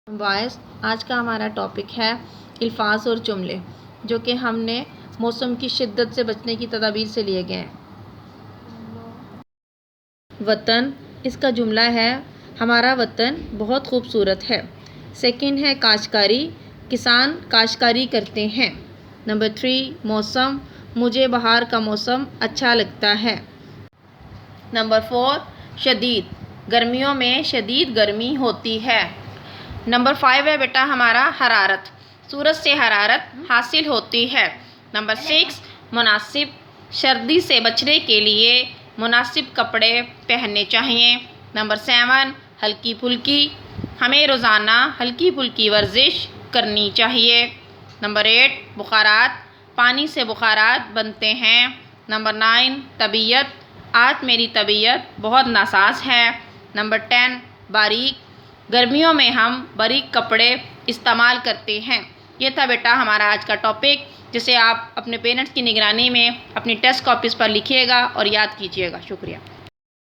Voice. आज का हमारा टॉपिक है अल्फाज और जुमले जो कि हमने मौसम की शिद्दत से बचने की तदाबीर से लिए गए हैं। वतन, इसका जुमला है हमारा वतन बहुत खूबसूरत है। सेकंड है काश्तकारी, किसान काश्तकारी करते हैं। नंबर 3 मौसम, मुझे बहार का मौसम अच्छा लगता है। नंबर 4 शदीद, गर्मियों में शदीद गर्मी होती है। नंबर 5 है बेटा हमारा हरारत, सूरज से हरारत हासिल होती है। नंबर 6 मुनासिब, सर्दी से बचने के लिए मुनासिब कपड़े पहनने चाहिए। नंबर 7 हल्की फुल्की, हमें रोज़ाना हल्की फुल्की वर्जिश करनी चाहिए। नंबर 8 बुखारात, पानी से बुखारात बनते हैं। नंबर 9 तबीयत, आज मेरी तबीयत बहुत नासाज है। नंबर 10 बारीक, गर्मियों में हम बारीक कपड़े इस्तेमाल करते हैं। ये था बेटा हमारा आज का टॉपिक, जिसे आप अपने पेरेंट्स की निगरानी में अपनी टेस्ट कॉपीज़ पर लिखिएगा और याद कीजिएगा। शुक्रिया।